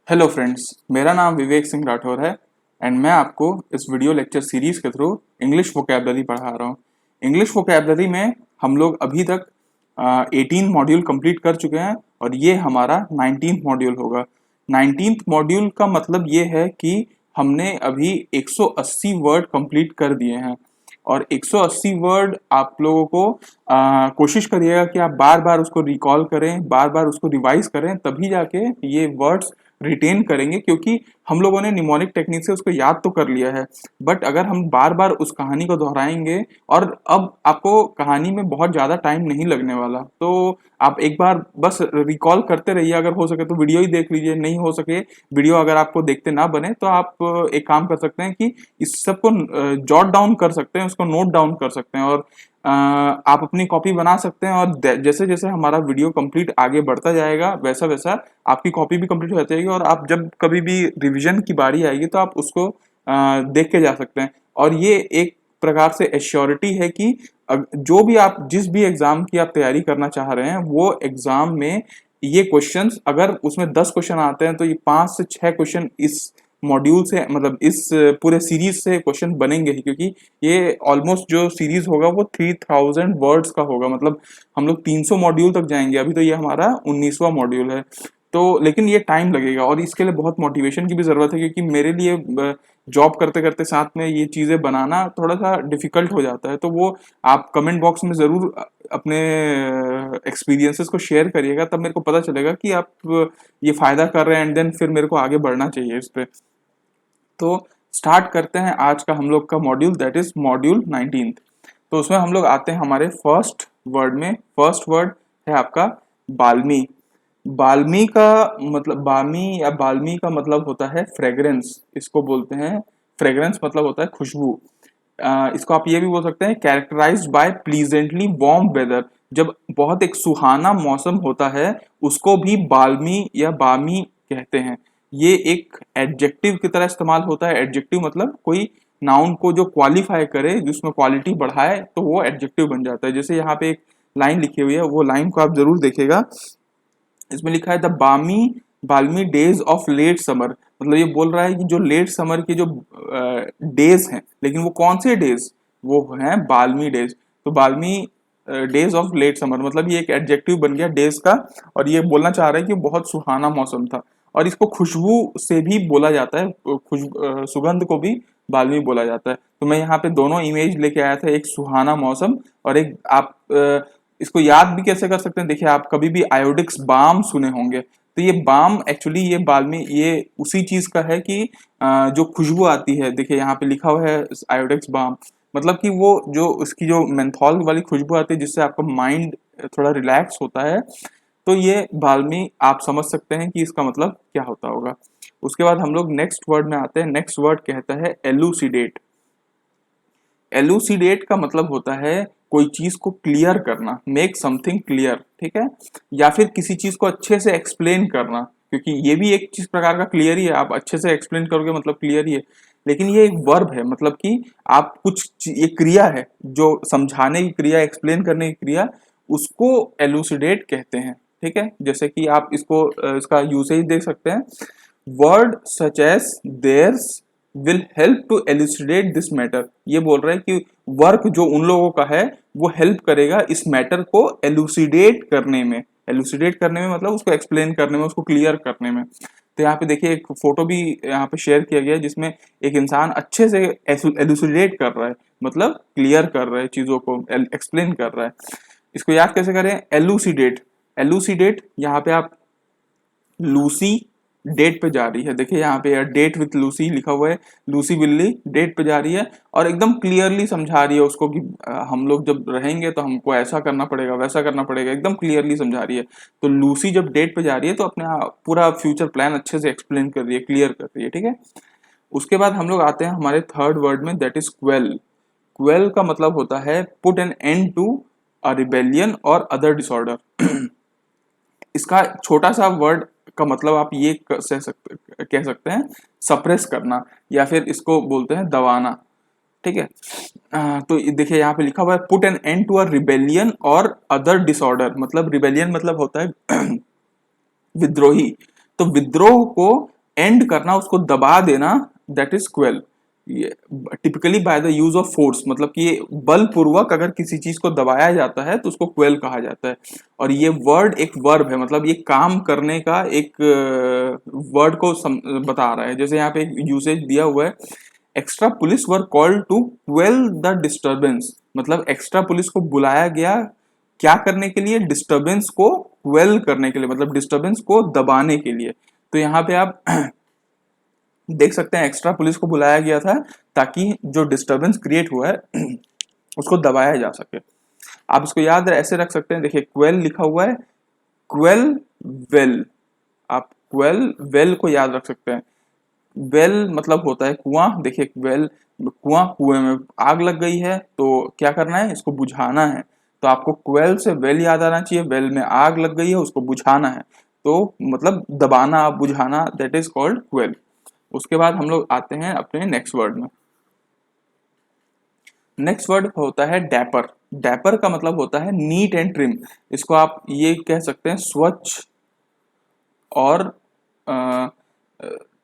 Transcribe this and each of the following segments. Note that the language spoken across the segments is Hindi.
हेलो फ्रेंड्स, मेरा नाम विवेक सिंह राठौर है एंड मैं आपको इस वीडियो लेक्चर सीरीज के थ्रू इंग्लिश वोकैबुलरी पढ़ा रहा हूँ। इंग्लिश वोकैबुलरी में हम लोग अभी तक 18 मॉड्यूल कंप्लीट कर चुके हैं और ये हमारा 19th मॉड्यूल होगा। 19th मॉड्यूल का मतलब ये है कि हमने अभी 180 वर्ड कंप्लीट कर दिए हैं और 180 वर्ड आप लोगों को कोशिश करिएगा कि आप बार बार उसको रिकॉल करें, बार बार उसको रिवाइज करें, तभी जाके ये वर्ड्स रिटेन करेंगे। क्योंकि हम लोगों ने निमोनिक टेक्निक से उसको याद तो कर लिया है, बट अगर हम बार बार उस कहानी को दोहराएंगे, और अब आपको कहानी में बहुत ज़्यादा टाइम नहीं लगने वाला, तो आप एक बार बस रिकॉल करते रहिए। अगर हो सके तो वीडियो ही देख लीजिए, नहीं हो सके वीडियो अगर आपको देखते ना बने तो आप एक काम कर सकते हैं कि इस सबको जॉट डाउन कर सकते हैं, उसको नोट डाउन कर सकते हैं और आप अपनी कॉपी बना सकते हैं। और जैसे जैसे हमारा वीडियो कंप्लीट आगे बढ़ता जाएगा वैसा वैसा आपकी कॉपी भी कंप्लीट हो जाएगी और आप जब कभी भी रिवीजन की बारी आएगी तो आप उसको देख के जा सकते हैं। और ये एक प्रकार से एश्योरिटी है कि जो भी आप जिस भी एग्जाम की आप तैयारी करना चाह रहे हैं वो एग्जाम में ये क्वेश्चंस, अगर उसमें 10 क्वेश्चन आते हैं तो ये 5 से 6 क्वेश्चन इस मॉड्यूल से, मतलब इस पूरे सीरीज से क्वेश्चन बनेंगे ही। क्योंकि ये ऑलमोस्ट जो सीरीज होगा वो 3000 वर्ड्स का होगा, मतलब हम लोग 300 मॉड्यूल तक जाएंगे। अभी तो ये हमारा 19वां मॉड्यूल है, तो लेकिन ये टाइम लगेगा और इसके लिए बहुत मोटिवेशन की भी जरूरत है। क्योंकि मेरे लिए जॉब करते करते साथ में ये चीजें बनाना थोड़ा सा डिफिकल्ट हो जाता है, तो वो आप कमेंट बॉक्स में जरूर अपने एक्सपीरियंसेस को शेयर करिएगा, तब मेरे को पता चलेगा कि आप ये फायदा कर रहे हैं एंड देन फिर मेरे को आगे बढ़ना चाहिए इस पे। तो स्टार्ट करते हैं आज का हम लोग का मॉड्यूल, दैट इज मॉड्यूल 19। तो उसमें हम लोग आते हैं हमारे फर्स्ट वर्ड में। फर्स्ट वर्ड है आपका बाल्मी। बाल्मी का मतलब, बामी या बाल्मी का मतलब होता है फ्रेग्रेंस, इसको बोलते हैं। फ्रेग्रेंस मतलब होता है खुशबू। इसको आप ये भी बोल सकते हैं characterized by pleasantly warm weather. जब बहुत एक सुहाना मौसम होता है उसको भी बाल्मी या बामी कहते हैं। ये एक एडजेक्टिव की तरह इस्तेमाल होता है। एडजेक्टिव मतलब कोई नाउन को जो क्वालिफाई करे, जिसमें क्वालिटी बढ़ाए, तो वो एडजेक्टिव बन जाता है। जैसे यहाँ पे एक लाइन लिखी हुई है, वो लाइन को आप जरूर देखिएगा। इसमें लिखा है द बामी Balmi days of late summer. मतलब ये बोल रहा है कि जो लेट समर के जो डेज हैं, लेकिन वो कौन से डेज, वो हैं बाल्मी डेज। तो Balmi days of late summer मतलब ये एक एडजेक्टिव बन गया डेज का, और ये बोलना चाह रहा है कि बहुत सुहाना मौसम था। और इसको खुशबू से भी बोला जाता है, सुगंध को भी बाल्मी बोला जाता है। तो मैं यहाँ पे दोनों इमेज लेके आया था, एक सुहाना मौसम और एक आप इसको याद भी कैसे कर सकते हैं। देखिए, आप कभी भी आयोडिक्स बाम सुने होंगे, तो ये बाम एक्चुअली ये बाल्मी ये उसी चीज का है कि जो खुशबू आती है। देखिए यहाँ पे लिखा हुआ है आयोडेक्स बाम, मतलब कि वो जो उसकी जो मेंथॉल वाली खुशबू आती है जिससे आपका माइंड थोड़ा रिलैक्स होता है, तो ये बाल्मी आप समझ सकते हैं कि इसका मतलब क्या होता होगा। उसके बाद हम लोग नेक्स्ट वर्ड में आते हैं। नेक्स्ट वर्ड कहता है एलुसिडेट। एलुसिडेट का मतलब होता है कोई चीज को क्लियर करना, मेक समथिंग क्लियर, ठीक है, या फिर किसी चीज को अच्छे से एक्सप्लेन करना। क्योंकि ये भी एक चीज प्रकार का क्लियर ही है, आप अच्छे से एक्सप्लेन करोगे मतलब क्लियर ही है। लेकिन ये एक वर्ब है, मतलब कि आप कुछ, ये क्रिया है जो समझाने की क्रिया, एक्सप्लेन करने की क्रिया, उसको एलुसिडेट कहते हैं। ठीक है, जैसे कि आप इसको इसका यूसेज देख सकते हैं। Word such as theirs will help to elucidate this matter. ये बोल रहा है कि वर्क जो उन लोगों का है वो हेल्प करेगा इस मैटर को एलुसिडेट करने में। एलुसिडेट करने में मतलब उसको एक्सप्लेन करने में, उसको क्लियर करने में। तो यहाँ पे देखिए एक फोटो भी यहाँ पे शेयर किया गया है जिसमें एक इंसान अच्छे से एलुसिडेट कर रहा है, मतलब क्लियर कर रहा है, चीजों को एक्सप्लेन कर रहा है। इसको याद कैसे करें? एलुसिडेट। एलुसिडेट यहाँ पे आप लूसी डेट पे जा रही है, देखिए यहाँ पे डेट विथ लूसी लिखा हुआ है। लूसी बिल्ली डेट पे जा रही है और एकदम क्लियरली समझा रही है उसको कि हम लोग जब रहेंगे तो हमको ऐसा करना पड़ेगा, वैसा करना पड़ेगा, एकदम क्लियरली समझा रही है। तो लूसी जब डेट पे जा रही है तो अपना पूरा फ्यूचर प्लान अच्छे से एक्सप्लेन कर रही है, क्लियर कर रही है। ठीक है, उसके बाद हम लोग आते हैं हमारे थर्ड वर्ड में, दैट इज क्वेल। क्वेल का मतलब होता है put an end to a rebellion or other disorder. इसका छोटा सा वर्ड का मतलब आप ये कह सकते हैं सप्रेस करना, या फिर इसको बोलते हैं दबाना। ठीक है, तो देखिए यहाँ पे लिखा हुआ है put an end to a rebellion or other disorder. मतलब रिबेलियन मतलब होता है विद्रोही, तो विद्रोह को एंड करना, उसको दबा देना, that is quail. Typically by the use of force, मतलब कि ये बलपूर्वक अगर किसी चीज को दबाया जाता है तो उसको क्वेल कहा जाता है। और ये वर्ड एक वर्ब है, मतलब ये काम करने का एक वर्ड को बता रहा है। जैसे यहाँ पे एक यूसेज दिया हुआ है, extra police were called to quell the disturbance, मतलब एक्स्ट्रा पुलिस को बुलाया गया क्या करने के लिए, डिस्टर्बेंस को क्वेल करने के लिए, मतलब डिस्टर्बेंस को दबाने के लिए। तो यहाँ पे आप देख सकते हैं एक्स्ट्रा पुलिस को बुलाया गया था ताकि जो डिस्टर्बेंस क्रिएट हुआ है उसको दबाया जा सके। आप इसको याद ऐसे रख सकते हैं, देखिए क्वेल लिखा हुआ है, क्वेल वेल, आप क्वेल वेल को याद रख सकते हैं। वेल मतलब होता है कुआं, देखिए वेल कुआं, कुएं में आग लग गई है तो क्या करना है, इसको बुझाना है। तो आपको क्वेल से वेल याद आना चाहिए, वेल में आग लग गई है उसको बुझाना है, तो मतलब दबाना बुझाना, दैट इज कॉल्ड क्वेल। उसके बाद हम लोग आते हैं अपने नेक्स्ट वर्ड में। नेक्स्ट वर्ड होता है डैपर। डैपर का मतलब होता है नीट एंड ट्रिम। इसको आप ये कह सकते हैं स्वच्छ, और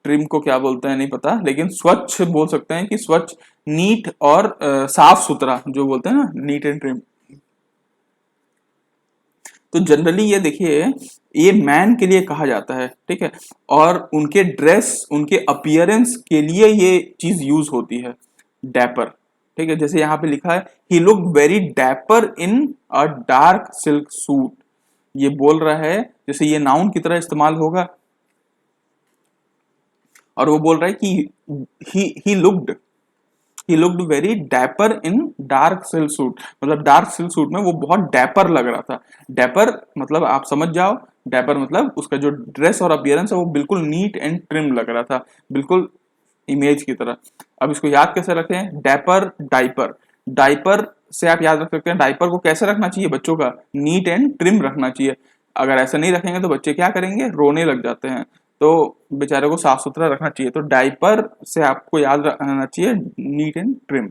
ट्रिम को क्या बोलते हैं नहीं पता, लेकिन स्वच्छ बोल सकते हैं कि स्वच्छ, नीट और साफ सुथरा जो बोलते हैं ना, नीट एंड ट्रिम। तो जनरली ये देखिए ये मैन के लिए कहा जाता है, ठीक है, और उनके ड्रेस, उनके अपीयरेंस के लिए ये चीज यूज होती है, डैपर, ठीक है। जैसे यहाँ पे लिखा है he look very dapper in a dark silk suit, ये बोल रहा है जैसे ये नाउन की तरह इस्तेमाल होगा, और वो बोल रहा है कि he looked very dapper in dark silk suit, मतलब डार्क सिल्क सूट में वो बहुत डैपर लग रहा था। डैपर मतलब आप समझ जाओ, डैपर मतलब उसका जो ड्रेस और अपीयरेंस है वो बिल्कुल नीट एंड ट्रिम लग रहा था, बिल्कुल इमेज की तरह। अब इसको याद कैसे रखें, डैपर डाइपर, डाइपर से आप याद रख सकते हैं डाइपर को कैसे रखना चाहिए बच्चों का, नीट एंड ट्रिम रखना चाहिए। अगर ऐसा नहीं रखेंगे तो बच्चे क्या करेंगे, रोने लग जाते हैं, तो बेचारे को साफ सुथरा रखना चाहिए। तो डाइपर से आपको याद रखना चाहिए neat and trim.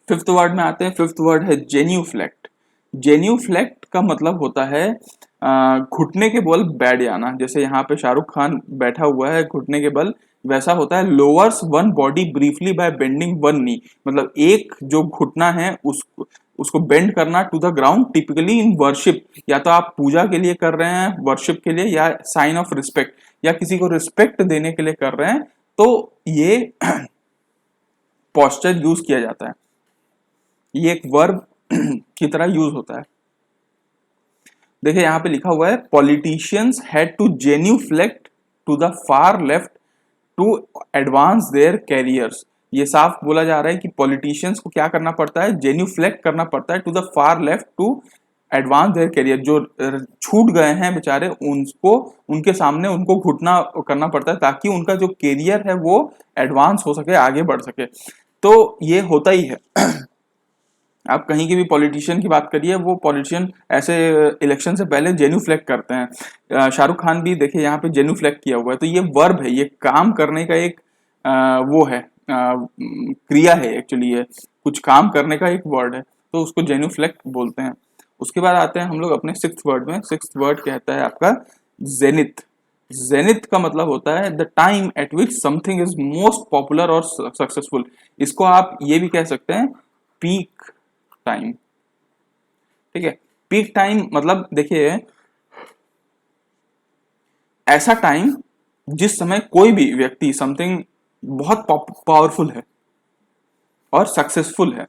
Fifth word में आते हैं, फिफ्थ वर्ड है जेन्यूफ्लेक्ट। जेन्यूफ्लेक्ट का मतलब होता है घुटने के बल बैठ जाना। जैसे यहाँ पे शाहरुख खान बैठा हुआ है घुटने के बल, वैसा होता है lowers one body briefly by bending one knee, मतलब एक जो घुटना है उसको बेंड करना to the ground, typically in worship, या तो आप पूजा के लिए कर रहे हैं, वर्शिप के लिए, या साइन ऑफ रिस्पेक्ट, या किसी को रिस्पेक्ट देने के लिए कर रहे हैं, तो ये पोस्चर यूज किया जाता है, ये एक वर्ब की तरह यूज होता है। देखिए यहां पे लिखा हुआ है politicians had to genuflect to the far left to advance their careers. ये साफ बोला जा रहा है कि पॉलिटिशियंस को क्या करना पड़ता है, जेन्यूफ्लेक्ट करना पड़ता है to the far left to advance their career. जो छूट गए हैं बेचारे उनको, उनके सामने उनको घुटना करना पड़ता है ताकि उनका जो कैरियर है वो एडवांस हो सके, आगे बढ़ सके। तो ये होता ही है आप कहीं के भी पॉलिटिशियन की बात करिए, वो पॉलिटिशियन ऐसे इलेक्शन से पहले जेन्यूफ्लेक्ट करते हैं। शाहरुख खान भी देखिए यहाँ पे जेन्यूफ्लेक्ट किया हुआ है, तो ये वर्ब है, ये काम करने का एक वो है, क्रिया है एक्चुअली, ये कुछ काम करने का एक वर्ड है, तो उसको जेन्यूफ्लेक्ट बोलते हैं। उसके बाद आते हैं हम लोग अपने सिक्स्थ वर्ड में। सिक्स्थ वर्ड कहता है आपका जेनिथ। जेनिथ का मतलब होता है the time at which something is most popular और सक्सेसफुल। इसको आप ये भी कह सकते हैं पीक टाइम, ठीक है। पीक टाइम मतलब देखिए ऐसा टाइम जिस समय कोई भी व्यक्ति समथिंग बहुत पावरफुल है और सक्सेसफुल है,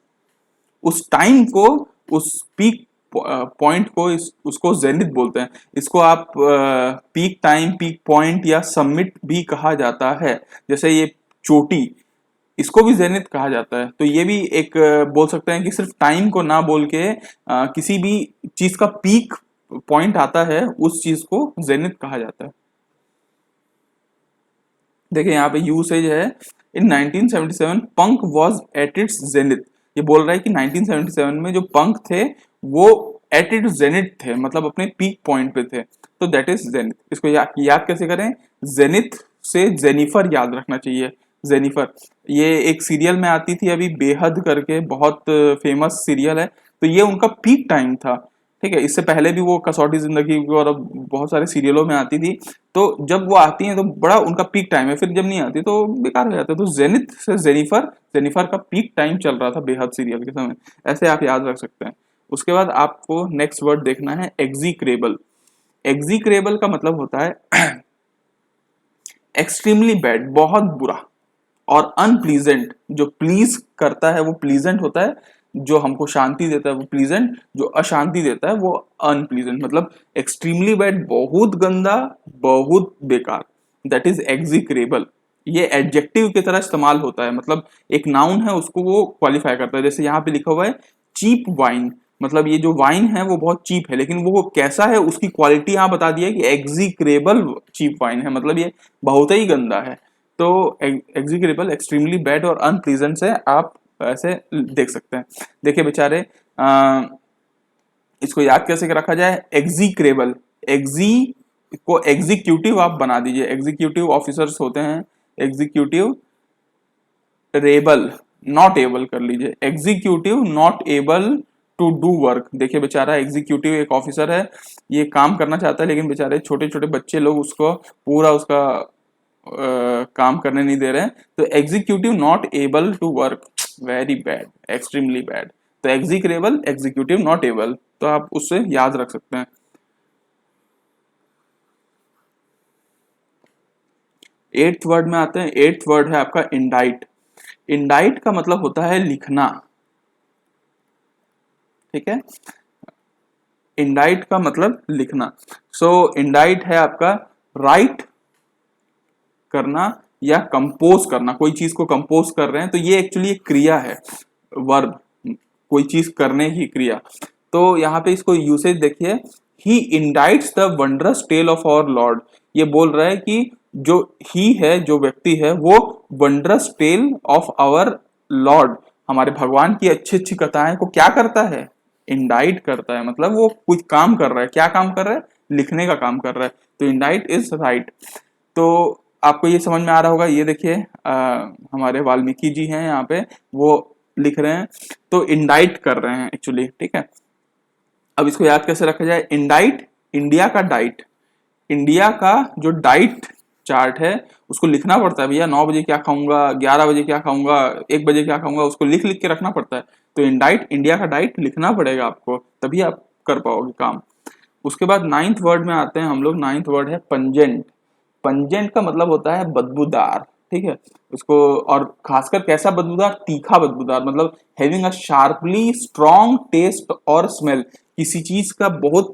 उस टाइम को, उस पीक पॉइंट को उसको जेनिथ बोलते हैं। इसको आप पीक टाइम, पीक पॉइंट या समिट भी कहा जाता है। जैसे ये चोटी, इसको भी जेनिथ कहा जाता है। तो ये भी एक बोल सकते हैं कि सिर्फ टाइम को ना बोल के किसी भी चीज का पीक पॉइंट आता है उस चीज को जेनिथ कहा जाता है। देखिए यहाँ पे यूसेज है इन 1977 पंक वॉज एट इट्स जेनिथ। ये बोल रहा है कि 1977 में जो पंक थे वो एट इट्स जेनिथ थे, मतलब अपने पीक पॉइंट पे थे, तो दैट इज जेनिथ। इसको याद कैसे करें, जेनिथ से जेनिफर याद रखना चाहिए। जेनिफर ये एक सीरियल में आती थी अभी, बेहद करके, बहुत फेमस सीरियल है, तो ये उनका पीक टाइम था। ठीक है, इससे पहले भी वो कसौटी जिंदगी और बहुत सारे सीरियलों में आती थी। तो जब वो आती हैं तो बड़ा उनका पीक टाइम है, फिर जब नहीं आती तो बेकार हो जाता है। तो जेनिथ से जेनिफर, जेनिफर का पीक टाइम चल रहा था बेहद सीरियल के समय, ऐसे आप याद रख सकते हैं। उसके बाद आपको नेक्स्ट वर्ड देखना है एग्जीक्रेबल। एग्जीक्रेबल का मतलब होता है एक्सट्रीमली बैड, बहुत बुरा, और अनप्लीजेंट, जो प्लीज करता है वो प्लीजेंट होता है, जो हमको शांति देता है वो प्लीजेंट, जो अशांति देता है वो अनप्लीजेंट। मतलब एक्सट्रीमली बैड, बहुत गंदा, बहुत बेकार, दैट इज एग्जीक्रेबल। ये एडजेक्टिव की तरह इस्तेमाल होता है, मतलब एक नाउन है उसको वो क्वालिफाई करता है। जैसे यहाँ पे लिखा हुआ है चीप वाइन, मतलब ये जो वाइन है वो बहुत चीप है, लेकिन वो कैसा है उसकी क्वालिटी यहाँ बता दिया कि एग्जीक्रेबल चीप वाइन है, मतलब ये बहुत ही गंदा है। तो एग्जीक्रेबल एक्सट्रीमली बैड और अनप्लीजेंट से आप ऐसे देख सकते हैं। देखिए बेचारे, इसको याद कैसे रखा जाए, एग्जीक्रेबल, एग्जी को एग्जीक्यूटिव आप बना दीजिए, एग्जीक्यूटिव ऑफिसर्स होते हैं, एग्जीक्यूटिव रेबल, नॉट एबल कर लीजिए, executive not able to do work. देखिए बेचारा एग्जीक्यूटिव एक ऑफिसर है, ये काम करना चाहता है, लेकिन बेचारे छोटे छोटे बच्चे लोग उसको पूरा उसका काम करने नहीं दे रहे हैं। तो executive not able to work, very bad, extremely bad. तो एग्जीक्रेबल, एग्जीक्यूटिव नॉट एबल, तो आप उससे याद रख सकते हैं। एट्थ वर्ड में आते हैं। एट्थ वर्ड है आपका इंडाइट। इंडाइट का मतलब होता है लिखना, ठीक है, इंडाइट का मतलब लिखना। सो इंडाइट है आपका राइट करना या कंपोज करना, कोई चीज को कंपोज कर रहे हैं तो ये एक्चुअली एक क्रिया है, वर्ब, कोई चीज करने की क्रिया। तो यहाँ पे इसको यूसेज देखिए, he indites the wondrous tale of our lord. ये बोल रहा है कि जो ही है, जो व्यक्ति है, वो wondrous tale of our Lord, हमारे भगवान की अच्छी अच्छी कथाएं को क्या करता है, इंडाइट करता है। मतलब वो कुछ काम कर रहा है, क्या काम कर रहा है, लिखने का काम कर रहा है। तो इंडाइट इज राइट। तो आपको ये समझ में आ रहा होगा। ये देखिए हमारे वाल्मीकि जी हैं यहाँ पे, वो लिख रहे हैं, तो इंडाइट कर रहे हैं एक्चुअली, ठीक है। अब इसको याद कैसे रखा जाए, इंडाइट, इंडिया का डाइट, इंडिया का जो डाइट चार्ट है उसको लिखना पड़ता है भैया, 9 बजे क्या खाऊंगा, 11 बजे क्या खाऊंगा, 1 बजे क्या खाऊंगा, उसको लिख लिख के रखना पड़ता है। तो इंडाइट, इंडिया का डाइट लिखना पड़ेगा आपको, तभी आप कर पाओगे काम। उसके बाद नाइन्थ वर्ड में आते हैं हम लोग। नाइन्थ वर्ड है पंजेंट। पंजेंट का मतलब होता है बदबूदार, ठीक है, उसको, और खासकर कैसा बदबूदार, तीखा बदबूदार, मतलब having a sharply strong taste और स्मेल, किसी चीज का बहुत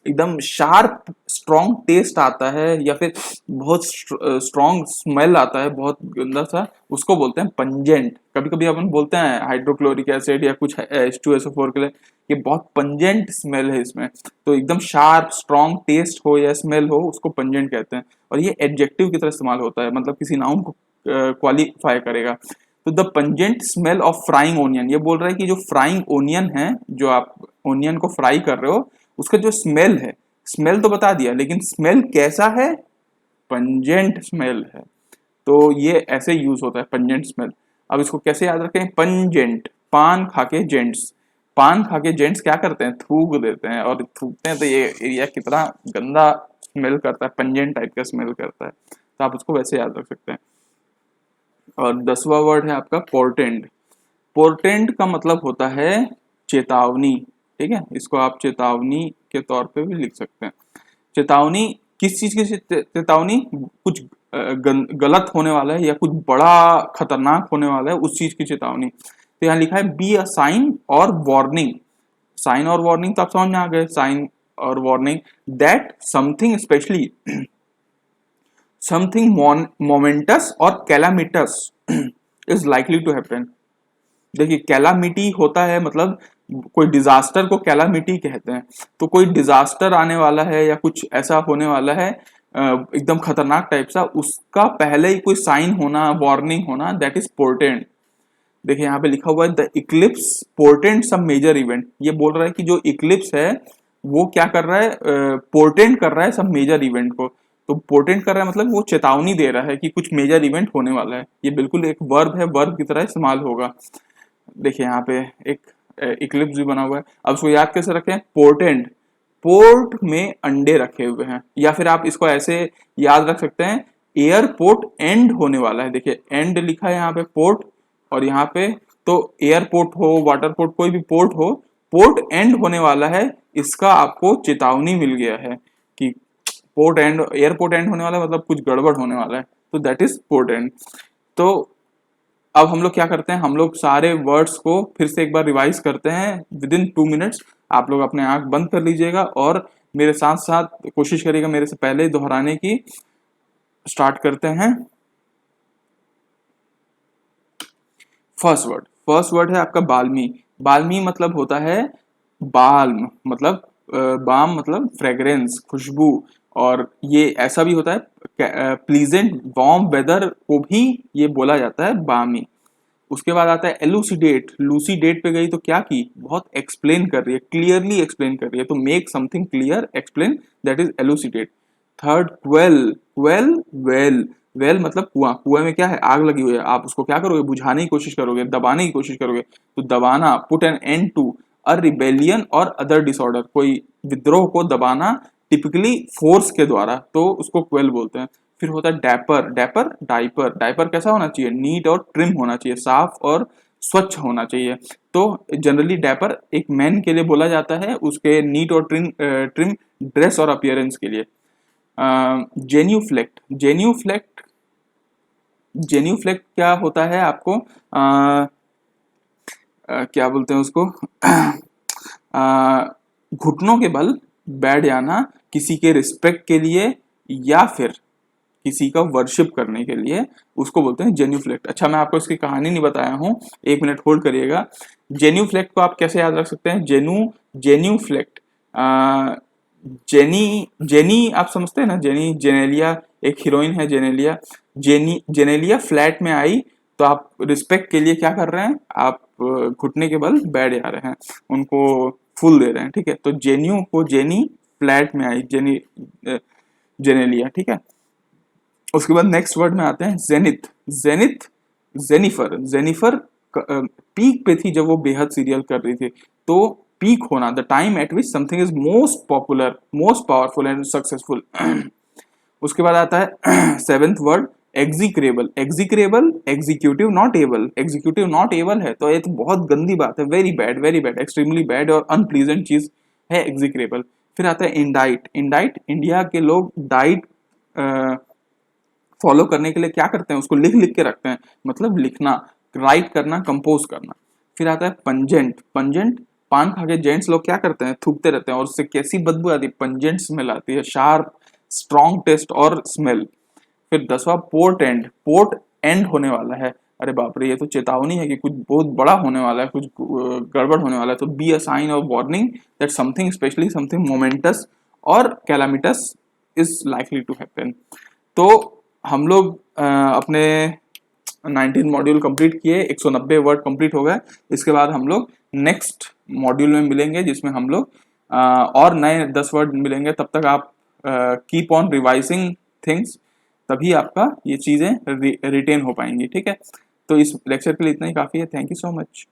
एकदम शार्प स्ट्रॉन्ग टेस्ट आता है या फिर बहुत स्ट्रॉन्ग स्मेल आता है, बहुत गंदा सा, उसको बोलते हैं पंजेंट। कभी कभी अपन बोलते हैं हाइड्रोक्लोरिक एसिड या कुछ H2SO4 के लिए, ये बहुत पंजेंट स्मेल है इसमें, तो एकदम शार्प स्ट्रॉन्ग टेस्ट हो या स्मेल हो उसको पंजेंट कहते हैं। और ये एडजेक्टिव की तरह इस्तेमाल होता है, मतलब किसी नाउन को क्वालिफाई करेगा। तो the pungent smell of frying onion, ये बोल रहा है कि जो फ्राइंग ओनियन है, जो आप ओनियन को फ्राई कर रहे हो, उसका जो स्मेल है, स्मेल तो बता दिया, लेकिन स्मेल कैसा है, पंजेंट स्मेल है। तो ये ऐसे यूज होता है पंजेंट स्मेल। अब इसको कैसे याद रखें, पंजेंट, पान खाके जेंट्स, पान खाके जेंट्स क्या करते हैं, थूक देते हैं, और थूकते हैं तो ये एरिया कितना गंदा स्मेल करता है, पंजेंट टाइप का स्मेल करता है। तो आप उसको वैसे याद रख सकते हैं। और 10वां वर्ड है आपका पोर्टेंट। पोर्टेंट का मतलब होता है चेतावनी, ठीक है, इसको आप चेतावनी के तौर पे भी लिख सकते हैं। चेतावनी किस चीज की चेतावनी, कुछ गलत होने वाला है या कुछ बड़ा खतरनाक होने वाला है, उस चीज की चेतावनी। तो यहाँ लिखा है बी अ साइन और वार्निंग। साइन और वार्निंग तो आप समझ में आ गए, साइन और warning, that something specially something momentous और calamitous is likely to happen. देखिए कैलामिटी होता है, मतलब कोई डिजास्टर को कैलामिटी कहते हैं। तो कोई डिजास्टर आने वाला है या कुछ ऐसा होने वाला है एकदम खतरनाक टाइप सा, उसका पहले ही कोई साइन होना, वार्निंग होना, दैट इज पोर्टेंट। देखिए यहाँ पे लिखा हुआ है the eclipse portent some major event. ये बोल रहा है कि जो इक्लिप्स है वो क्या कर रहा है, पोर्टेंट कर रहा है सब मेजर इवेंट को। तो पोर्टेंट कर रहा है मतलब वो चेतावनी दे रहा है कि कुछ मेजर इवेंट होने वाला है। ये बिल्कुल एक वर्ब है, वर्ब की तरह इस्तेमाल होगा। देखिए यहाँ पे एक इक्लिप्स भी बना हुआ है। अब इसको याद कैसे रखें, पोर्टेंड, पोर्ट में अंडे रखे हुए हैं, या फिर आप इसको ऐसे याद रख सकते हैं, एयरपोर्ट एंड होने वाला है। देखिए एंड लिखा है यहाँ पे पोर्ट, और यहाँ पे तो एयरपोर्ट हो, वाटर पोर्ट, कोई भी पोर्ट हो, पोर्ट एंड होने वाला है, इसका आपको चेतावनी मिल गया है कि पोर्ट एंड, एयरपोर्ट एंड होने वाला है मतलब कुछ गड़बड़ होने वाला है, तो दैट इज पोर्ट एंड। तो अब हम लोग क्या करते हैं, हम लोग सारे वर्ड्स को फिर से एक बार रिवाइज करते हैं विद इन 2 मिनट्स। आप लोग अपने आंख बंद कर लीजिएगा और मेरे साथ साथ कोशिश करिएगा मेरे से पहले दोहराने की। स्टार्ट करते हैं। फर्स्ट वर्ड है आपका बाल्मी। बाल्मी मतलब होता है बाल्म, मतलब बाम मतलब फ्रेग्रेंस, खुशबू, और ये ऐसा भी होता है प्लीजेंट वार्म वेदर को भी ये बोला जाता है बामी। उसके बाद आता है एलुसिडेट। लूसीडेट पे गई तो क्या की, बहुत एक्सप्लेन कर रही है, क्लियरली एक्सप्लेन कर रही है, तो make something clear, explain, that is elucidate. Third quail. Quail well, well मतलब कुआं, कुएं में क्या है, आग लगी हुई है, आप उसको क्या करोगे, बुझाने की कोशिश करोगे, दबाने की कोशिश करोगे, तो दबाना, put an end to a rebellion or other disorder, कोई विद्रोह को दबाना टिपिकली फोर्स के द्वारा, तो उसको क्वेल बोलते हैं। फिर होता है डैपर। डैपर डाइपर, डाइपर कैसा होना चाहिए, नीट और ट्रिम होना चाहिए, साफ और स्वच्छ होना चाहिए। तो जनरली डैपर एक मैन के लिए बोला जाता है, उसके नीट और ट्रिम ड्रेस और अपीयरेंस के लिए। जेन्यूफ्लेक्ट। जेन्यूफ्लेक्ट, जेन्यूफ्लेक्ट क्या होता है आपको, क्या बोलते हैं उसको, घुटनों के बल बैठ जाना किसी के रिस्पेक्ट के लिए या फिर किसी का वर्शिप करने के लिए, उसको बोलते हैं जेन्यूफ्लेक्ट। अच्छा मैं आपको इसकी कहानी नहीं बताया हूं, 1 मिनट होल्ड करिएगा। जेन्यूफ्लेक्ट को आप कैसे याद रख सकते हैं, जेन्यूफ्लेक्ट, जेनी, जेनी आप समझते हैं ना, जेनी, जेनेलिया एक हीरोइन है जेनेलिया, जेनेलिया फ्लैट में आई, तो आप रिस्पेक्ट के लिए क्या कर रहे हैं, आप घुटने के बल बैठ जा रहे हैं, उनको फूल दे रहे हैं, ठीक है। तो जेन्यू को जेनी फ्लैट में आई, जेनेलिया, ठीक है। उसके बाद नेक्स्ट वर्ड में आते हैं zenith. Zenith, Jennifer. Jennifer peak पे थी जब वो बेहद सीरियल कर रही थी, तो पीक होना, the time at which something is most popular, most powerful and successful. उसके बाद आता है 7th word execrable. Execrable, executive not able, executive not able है तो ये तो बहुत गंदी बात है, वेरी बैड, एक्सट्रीमली बैड और अनप्लीजेंट चीज है एग्जीक्रेबल। फिर आता है इंडाइट। इंडाइट, इंडिया के लोग डाइट फॉलो करने के लिए क्या करते हैं, उसको लिख लिख के रखते हैं, मतलब लिखना, राइट करना, कंपोज करना। फिर आता है पंजेंट। पंजेंट, पान खा के जेंट्स लोग क्या करते हैं, थूकते रहते हैं, और उससे कैसी बदबू आती है, पंजेंट स्मेल आती है, शार्प स्ट्रॉन्ग टेस्ट और स्मेल। फिर 10वां पोर्ट एंड। पोर्ट एंड होने वाला है, अरे बाप रे, ये तो चेतावनी है कि कुछ बहुत बड़ा होने वाला है, कुछ गड़बड़ होने वाला है, तो be a sign of warning that something, specially something momentous और calamitous is likely to happen. तो हम लोग अपने 19 मॉड्यूल कंप्लीट किए, 190 वर्ड कंप्लीट हो गए। इसके बाद हम लोग नेक्स्ट मॉड्यूल में मिलेंगे जिसमें हम लोग और नए 10 वर्ड मिलेंगे। तब तक आप कीप ऑन रिवाइजिंग थिंग्स, तभी आपका ये चीजें रिटेन हो पाएंगी, ठीक है। तो इस लेक्चर के लिए इतना ही काफी है। Thank you so much.